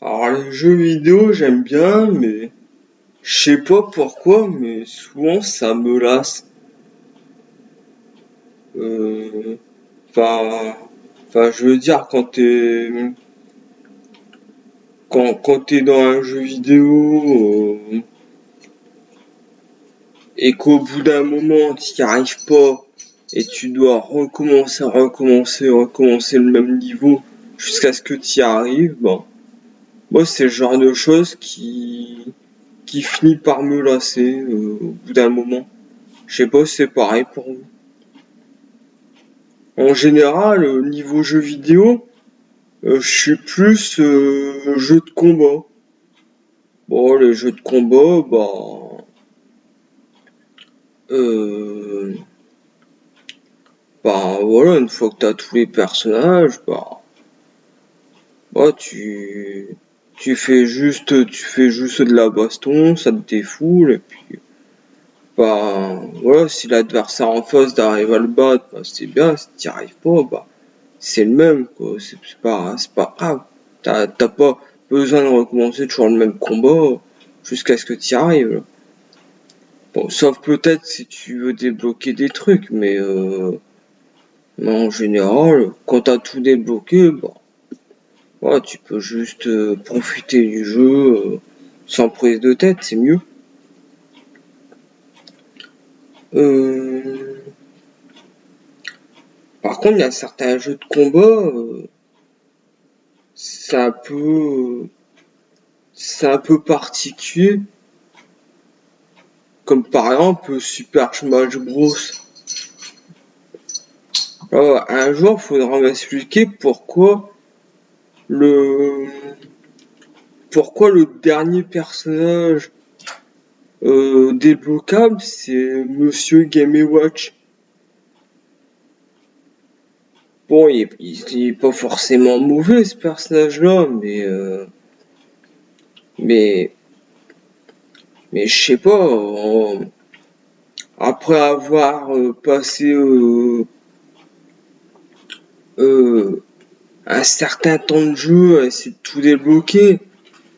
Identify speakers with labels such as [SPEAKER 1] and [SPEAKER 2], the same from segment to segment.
[SPEAKER 1] Alors les jeux vidéo j'aime bien mais je sais pas pourquoi mais souvent ça me lasse. Euh, Enfin je veux dire quand t'es dans un jeu vidéo et qu'au bout d'un moment t'y arrives pas et tu dois recommencer le même niveau jusqu'à ce que t'y arrives, bon moi c'est le genre de choses qui finit par me lasser au bout d'un moment. Je sais pas si c'est pareil pour vous. En général, niveau jeux vidéo, je suis plus jeu de combat. Bon, les jeux de combat, euh, voilà, une fois que t'as tous les personnages, tu fais juste de la baston, ça te défoule, et puis voilà, si l'adversaire en face t'arrive à le battre, c'est bien, si t'y arrives pas, c'est le même, quoi. C'est pas grave. T'as pas besoin de recommencer toujours le même combat jusqu'à ce que tu y arrives, là. Bon, sauf peut-être si tu veux débloquer des trucs, mais en général, quand t'as tout débloqué, voilà, tu peux juste profiter du jeu sans prise de tête, c'est mieux. Euh, Par contre, il y a certains jeux de combat, c'est un peu, c'est un peu particulier. Comme par exemple Super Smash Bros. Un jour, faudra m'expliquer le pourquoi le dernier personnage débloquable c'est Monsieur Game Watch. Bon, il est pas forcément mauvais ce personnage-là, mais mais je sais pas. Après avoir passé euh, un certain temps de jeu à essayer de tout débloquer,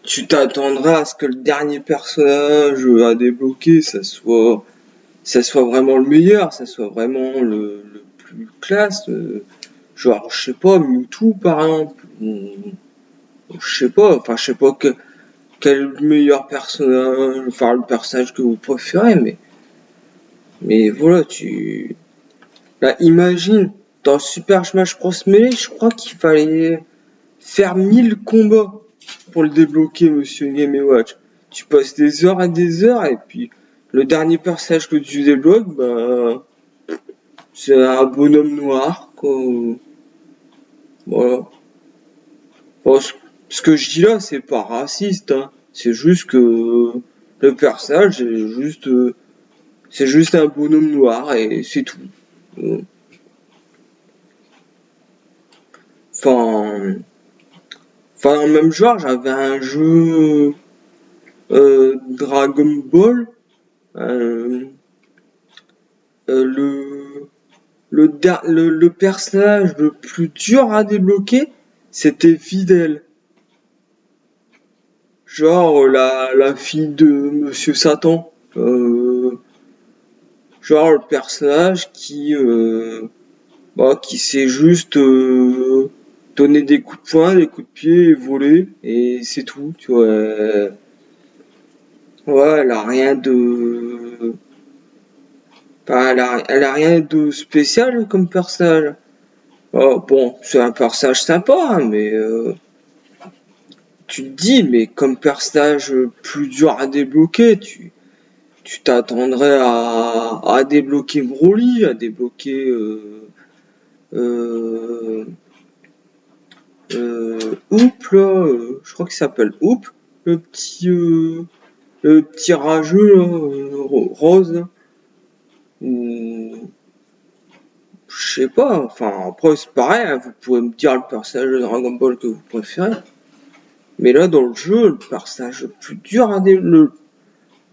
[SPEAKER 1] tu t'attendras à ce que le dernier personnage à débloquer, ça soit vraiment le meilleur, ça soit vraiment le plus classe. Genre, je sais pas, Mewtwo par exemple. Je sais pas, enfin, je sais pas quel est le meilleur personnage, enfin, le personnage que vous préférez, mais voilà, là, imagine, dans Super Smash Bros. Melee, je crois qu'il fallait faire 1000 combats pour le débloquer, Monsieur Game Watch. Tu passes des heures et des heures, et puis le dernier personnage que tu débloques, c'est un bonhomme noir, quoi. Voilà. Bon, ce que je dis là, c'est pas raciste, hein. C'est juste que le personnage, c'est juste un bonhomme noir, et c'est tout. Euh, Enfin, dans le même genre, j'avais un jeu Dragon Ball. euh, le le personnage le plus dur à débloquer, c'était Fidèle. Genre la fille de Monsieur Satan. Genre le personnage qui sait juste donner des coups de poing, des coups de pied et voler et c'est tout. Tu vois. Ouais, elle a rien de, enfin, elle a rien de spécial comme personnage. Oh, bon, c'est un personnage sympa, hein, mais tu te dis, mais comme personnage plus dur à débloquer, tu t'attendrais à débloquer Broly, à débloquer euh, Hoop, là, je crois qu'il s'appelle Hoop, le petit, euh, le petit rageux, là, rose, là. Ou, je sais pas, enfin, après, c'est pareil, hein, vous pouvez me dire le personnage de Dragon Ball que vous préférez. Mais là, dans le jeu, le personnage le plus dur à débloquer,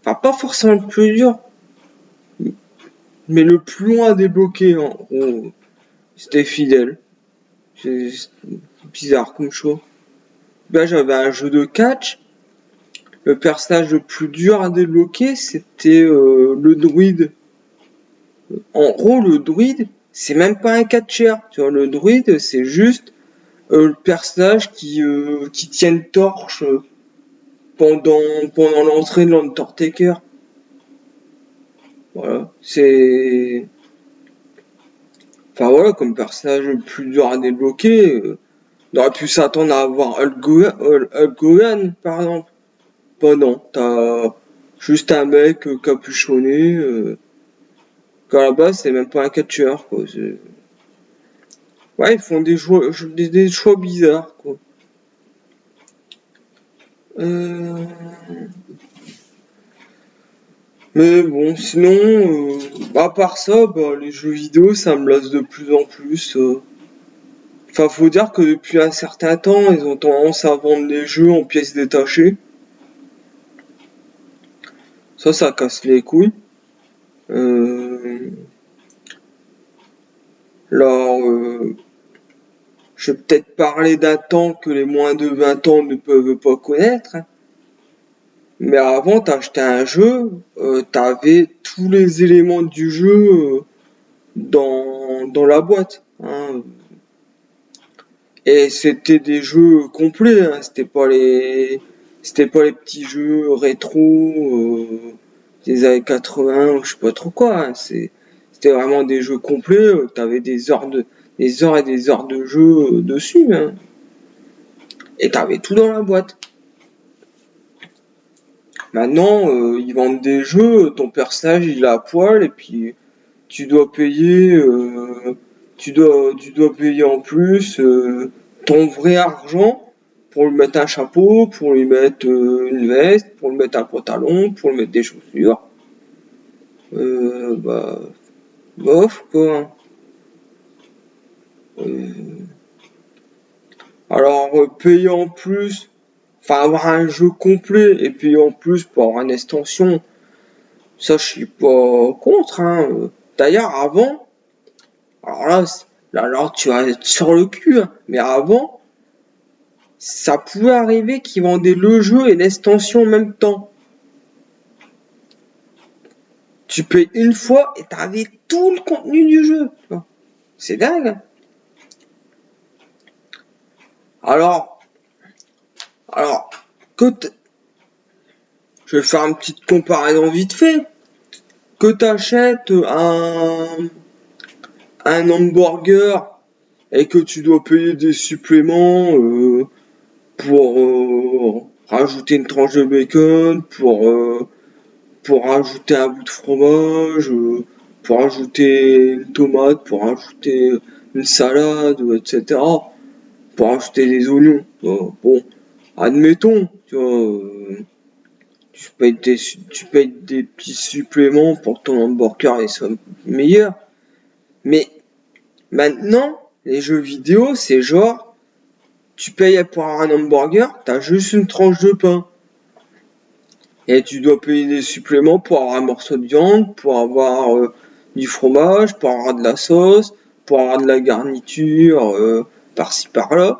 [SPEAKER 1] enfin, pas forcément le plus dur, mais le plus loin à débloquer, en gros, c'était Fidèle. C'est bizarre comme choix. Là, j'avais un jeu de catch. Le personnage le plus dur à débloquer, c'était le druide. En gros, le druide, c'est même pas un catcheur. Tu vois, le druide, c'est juste le personnage qui tient une torche pendant l'entrée de l'Undertaker. Voilà, c'est... Enfin voilà, comme personnage le plus dur à débloquer, on aurait pu s'attendre à avoir Hulk Hogan, par exemple. Bah non, t'as juste un mec capuchonné, qu'à la base c'est même pas un catcheur, quoi. Ouais, ils font des choix bizarres, quoi. Euh... Mais bon, sinon, à part ça, bah, les jeux vidéo, ça me lasse de plus en plus. Enfin, faut dire que depuis un certain temps, ils ont tendance à vendre les jeux en pièces détachées. Ça casse les couilles. Euh... Alors, je vais peut-être parler d'un temps que les moins de 20 ans ne peuvent pas connaître, hein. Mais avant, t'achetais un jeu, t'avais tous les éléments du jeu dans la boîte, hein. Et c'était des jeux complets, hein. C'était pas les petits jeux rétro des années 80 ou je sais pas trop quoi, hein. C'était vraiment des jeux complets. T'avais des heures et des heures de jeu dessus, hein. Et t'avais tout dans la boîte. Maintenant, ils vendent des jeux, ton personnage il est à poil et puis tu dois payer, tu dois payer en plus ton vrai argent pour lui mettre un chapeau, pour lui mettre une veste, pour lui mettre un pantalon, pour lui mettre des chaussures. Bah, bof quoi. Euh, alors payer en plus, enfin avoir un jeu complet et payer en plus pour avoir une extension, ça je suis pas contre, hein. D'ailleurs avant, alors là alors tu vas être sur le cul, hein. Mais avant, ça pouvait arriver qu'ils vendaient le jeu et l'extension en même temps. Tu payes une fois et t'avais tout le contenu du jeu. C'est dingue, hein. Alors, alors, que je vais faire une petite comparaison vite fait. Que t'achètes un hamburger et que tu dois payer des suppléments pour rajouter une tranche de bacon, pour rajouter un bout de fromage, pour rajouter une tomate, pour rajouter une salade, etc. Pour rajouter des oignons. Bon, admettons, tu vois, tu payes des petits suppléments pour que ton hamburger soit meilleur. Mais maintenant, les jeux vidéo, c'est genre, tu payes pour avoir un hamburger, t'as juste une tranche de pain. Et tu dois payer des suppléments pour avoir un morceau de viande, pour avoir du fromage, pour avoir de la sauce, pour avoir de la garniture par-ci par-là.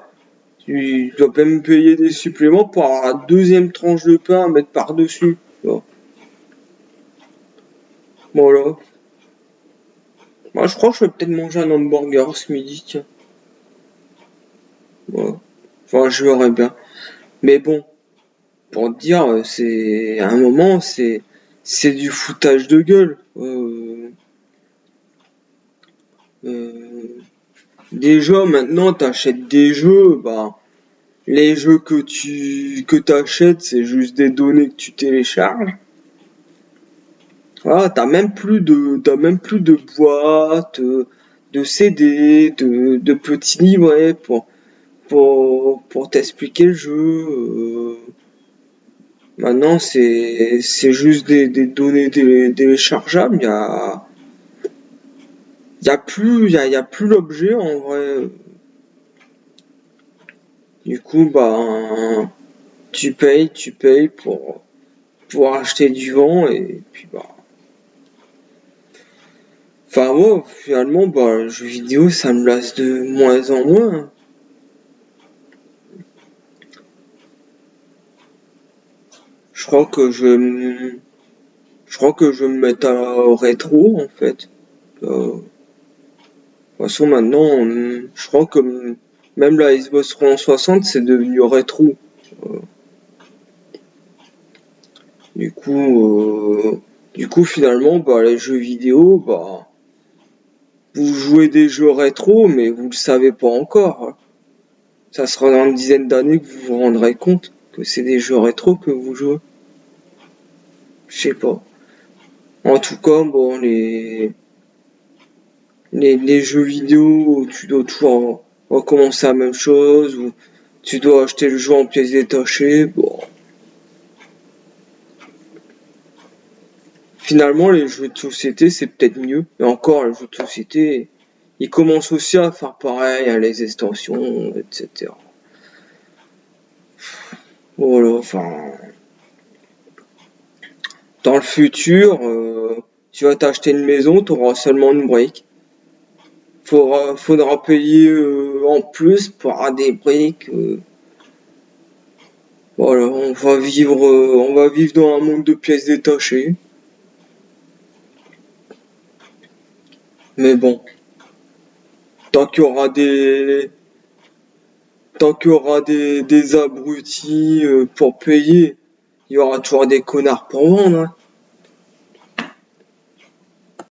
[SPEAKER 1] Tu dois même payer des suppléments pour avoir la deuxième tranche de pain à mettre par-dessus. Voilà. Moi, je crois que je vais peut-être manger un hamburger ce midi, tiens. Voilà. Enfin, je verrai bien. Mais bon, pour te dire, c'est à un moment, c'est du foutage de gueule. Euh, Déjà, maintenant, t'achètes des jeux, bah, les jeux que t'achètes, c'est juste des données que tu télécharges. Voilà, t'as même plus de boîtes, de CD, de petits livrets pour t'expliquer le jeu. Maintenant, c'est juste des données téléchargeables. Y a plus l'objet en vrai. Du coup, bah, tu payes pour acheter du vent et puis bah. Enfin moi, finalement, bah, le jeu vidéo, ça me lasse de moins en moins, hein. Je crois que je vais me mettre à rétro, en fait. De toute façon, maintenant, je crois que même la Xbox 360, c'est devenu rétro. Euh, du coup, finalement, bah, les jeux vidéo, bah, vous jouez des jeux rétro, mais vous le savez pas encore, hein. Ça sera dans une dizaine d'années que vous vous rendrez compte que c'est des jeux rétro que vous jouez. Je sais pas. En tout cas, bon, les jeux vidéo où tu dois toujours recommencer la même chose, ou tu dois acheter le jeu en pièces détachées, bon. Finalement, les jeux de société, c'est peut-être mieux. Et encore, les jeux de société, ils commencent aussi à faire pareil, à les extensions, etc. Voilà, enfin, dans le futur, tu vas t'acheter une maison, tu auras seulement une brique. Faudra payer en plus pour avoir des briques. Voilà, on va vivre dans un monde de pièces détachées. Mais bon, tant qu'il y aura des, tant qu'il y aura des abrutis pour payer, il y aura toujours des connards pour vendre, hein.